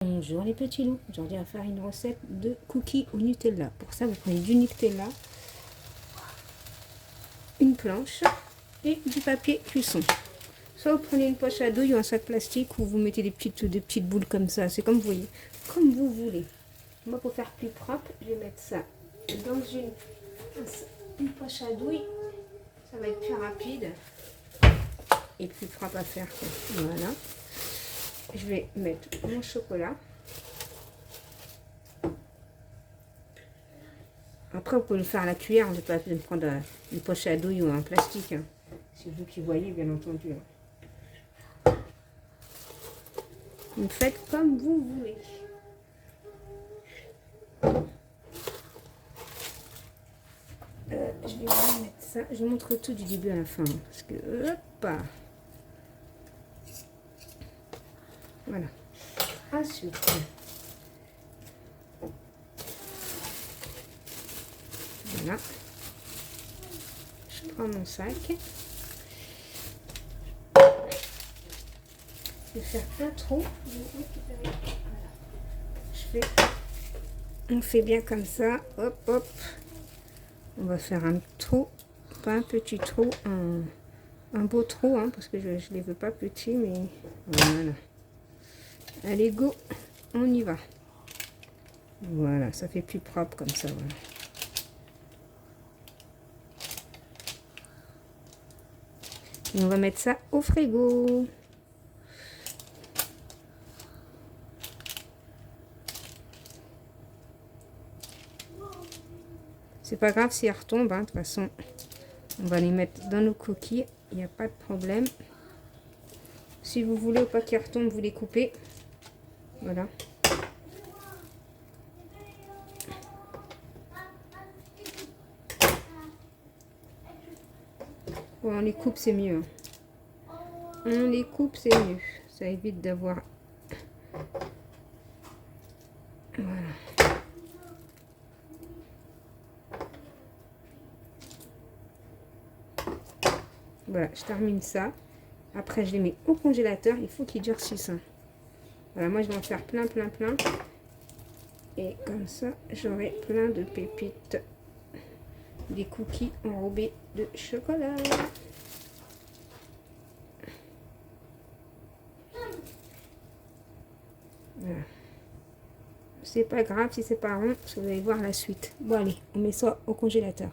Bonjour les petits loups, aujourd'hui on va faire une recette de cookies au Nutella. Pour ça vous prenez du Nutella, une planche et du papier cuisson. Soit vous prenez une poche à douille ou un sac plastique où vous mettez des petites boules comme ça, c'est comme vous voyez, comme vous voulez. Moi pour faire plus propre, je vais mettre ça dans une poche à douille, ça va être plus rapide et plus propre à faire. Voilà. Je vais mettre mon chocolat. Après, vous pouvez le faire à la cuillère, on ne peut pas prendre une poche à douille ou un plastique. Hein. C'est vous qui voyez, bien entendu. Hein. Vous faites comme vous voulez. Je vais vous mettre ça. Je montre tout du début à la fin. Hein, parce que, hop. Voilà. Ensuite, voilà. Je prends mon sac. Je vais faire un trou. Voilà. On fait bien comme ça. Hop, hop. On va faire un trou. Pas un petit trou, un beau trou, hein, parce que je ne les veux pas petits, mais voilà. Allez, go, on y va. Voilà, ça fait plus propre comme ça. Voilà. Et on va mettre ça au frigo. C'est pas grave si elles retombent, hein, de toute façon. On va les mettre dans nos cookies, il n'y a pas de problème. Si vous voulez ou pas qu'ils retombent, vous les coupez. Voilà. Bon, on les coupe, c'est mieux. On les coupe, c'est mieux. Ça évite d'avoir... Voilà. Voilà, je termine ça. Après, je les mets au congélateur. Il faut qu'ils durcissent. Voilà, moi, je vais en faire plein. Et comme ça, j'aurai plein de pépites. Des cookies enrobés de chocolat. Voilà. C'est pas grave si c'est pas rond, parce que vous allez voir la suite. Bon, allez, on met ça au congélateur.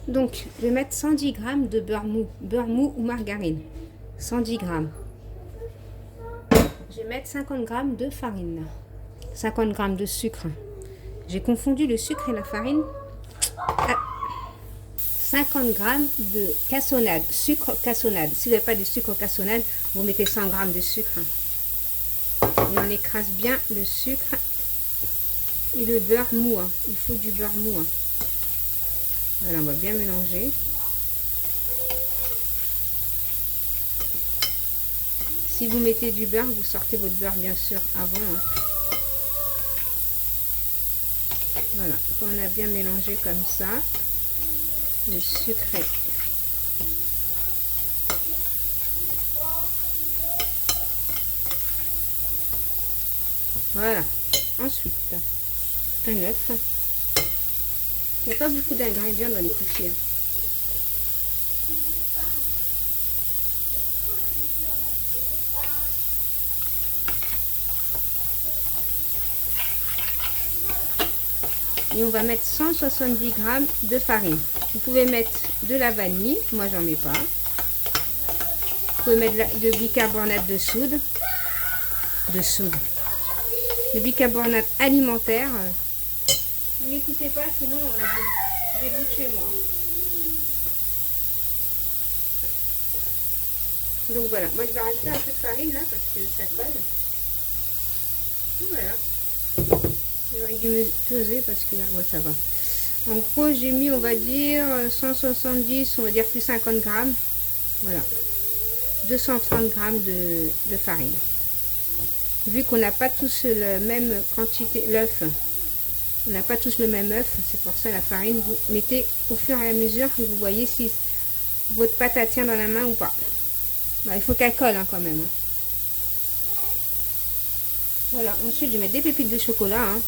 Donc, je vais mettre 110 g de beurre mou ou margarine. 110 g. Je vais mettre 50 g de farine. 50 g de sucre. J'ai confondu le sucre et la farine. 50 g de cassonade, sucre cassonade. Si vous n'avez pas de sucre cassonade, vous mettez 100 g de sucre. Et on écrase bien le sucre et le beurre mou. Hein. Il faut du beurre mou. Hein. Voilà, on va bien mélanger. Si vous mettez du beurre, vous sortez votre beurre bien sûr avant. Hein. Voilà, quand on a bien mélangé comme ça, le sucré. Voilà, ensuite, un œuf. Il n'y a pas beaucoup d'ingrédients dans les cookies. Hein. Et on va mettre 170 g de farine. Vous pouvez mettre de la vanille, moi j'en mets pas. Vous pouvez mettre de bicarbonate de soude. Le bicarbonate alimentaire. Ne m'écoutez pas, sinon je vais vous tuer moi. Donc voilà, moi je vais rajouter un peu de farine là parce que ça colle. Voilà. J'aurais dû me peser parce que là, ouais, ça va. En gros, j'ai mis, on va dire, 170, on va dire plus 50 g. Voilà. 230 g de farine. Vu qu'on n'a pas tous la même quantité, l'œuf, on n'a pas tous le même œuf, c'est pour ça la farine, vous mettez au fur et à mesure que vous voyez si votre pâte elle tient dans la main ou pas. Bah, il faut qu'elle colle hein, quand même. Hein. Voilà, ensuite je mets des pépites de chocolat. Hein.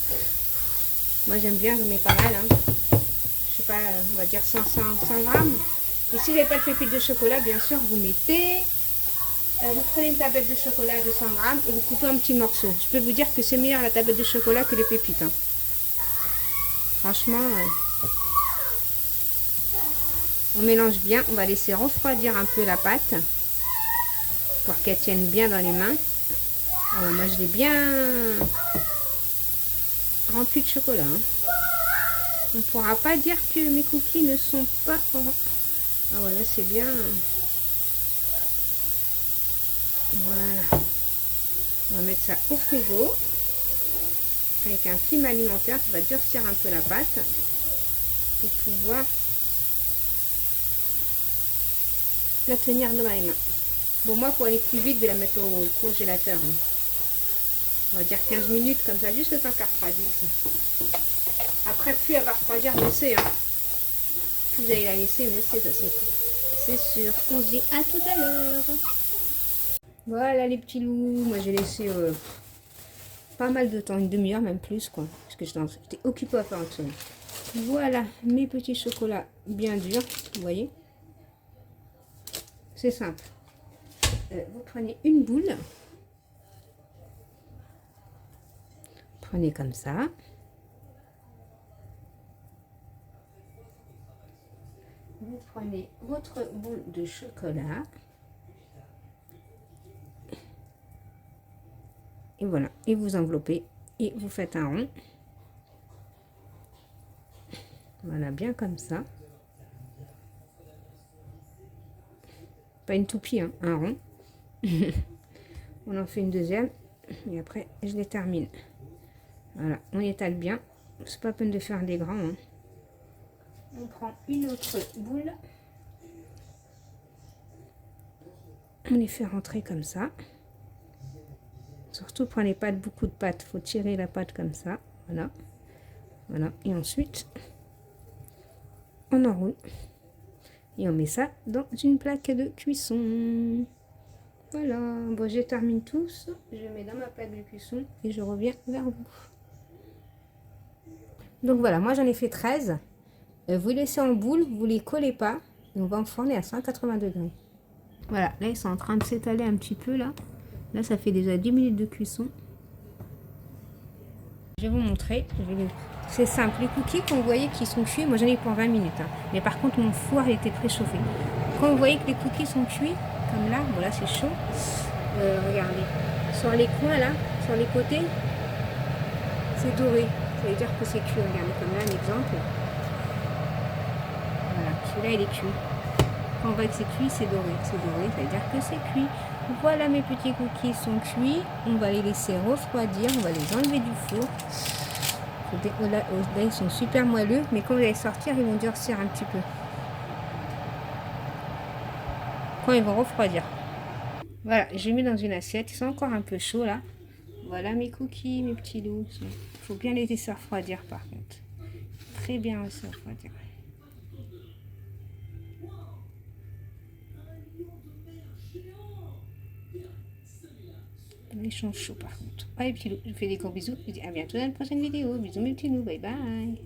Moi j'aime bien, je mets pas mal. Hein. Je sais pas, on va dire 100 grammes. Et si vous n'avez pas de pépites de chocolat, bien sûr, vous mettez. Vous prenez une tablette de chocolat de 100 grammes et vous coupez un petit morceau. Je peux vous dire que c'est meilleur la tablette de chocolat que les pépites. Hein. Franchement, on mélange bien. On va laisser refroidir un peu la pâte pour qu'elle tienne bien dans les mains. Ah ouais, moi je l'ai bien rempli de chocolat. Hein. On ne pourra pas dire que mes cookies ne sont pas... Ah voilà, c'est bien. Voilà. On va mettre ça au frigo. Avec un film alimentaire, ça va durcir un peu la pâte. Pour pouvoir la tenir dans les mains. Bon, moi, pour aller plus vite, je vais la mettre au congélateur. Hein. On va dire 15 minutes, comme ça, juste le temps qu'elle refroidisse. Après, plus elle va refroidir, je sais. Hein. Plus vous allez la laisser, mieux c'est, ça c'est sûr. On se dit à tout à l'heure. Voilà les petits loups. Moi, j'ai laissé pas mal de temps, une demi-heure, même plus, quoi. Parce que j'étais occupée à faire un truc. Voilà mes petits chocolats bien durs, vous voyez. C'est simple. Vous prenez une boule. Prenez comme ça. Vous prenez votre boule de chocolat. Et voilà. Et vous enveloppez. Et vous faites un rond. Voilà, bien comme ça. Pas une toupie, hein, un rond. On en fait une deuxième. Et après, je les termine. Voilà, on étale bien. C'est pas la peine de faire des grands. Hein. On prend une autre boule. On les fait rentrer comme ça. Surtout, prenez pas beaucoup de pâte. Il faut tirer la pâte comme ça. Voilà. Voilà. Et ensuite, on enroule. Et on met ça dans une plaque de cuisson. Voilà. Bon, je termine tous. Je mets dans ma plaque de cuisson et je reviens vers vous. Donc voilà, moi j'en ai fait 13. Vous laissez en boule, vous les collez pas. Et on va enfourner à 180 degrés. Voilà, là ils sont en train de s'étaler un petit peu là. Là ça fait déjà 10 minutes de cuisson. Je vais vous montrer. C'est simple, les cookies quand vous voyez qu'ils sont cuits, moi j'en ai pour 20 minutes. Hein. Mais par contre mon four il était préchauffé. Quand vous voyez que les cookies sont cuits, comme là, bon là c'est chaud. Regardez, sur les coins là, sur les côtés, c'est doré. Ça veut dire que c'est cuit. Regardez comme là un exemple. Voilà, celui-là il est cuit. Quand on voit que c'est cuit, c'est doré. C'est doré, ça veut dire que c'est cuit. Voilà, mes petits cookies sont cuits. On va les laisser refroidir. On va les enlever du four. Là, ils sont super moelleux, mais quand vous allez sortir, ils vont durcir un petit peu. Quand ils vont refroidir. Voilà, j'ai mis dans une assiette. Ils sont encore un peu chauds là. Voilà mes cookies, mes petits loups. Il faut bien les laisser refroidir par contre. Très bien laisser refroidir. Ils sont chauds par contre. Allez petits loups, je vous fais des gros bisous. Je vous dis à bientôt dans la prochaine vidéo. Bisous mes petits loups, bye bye.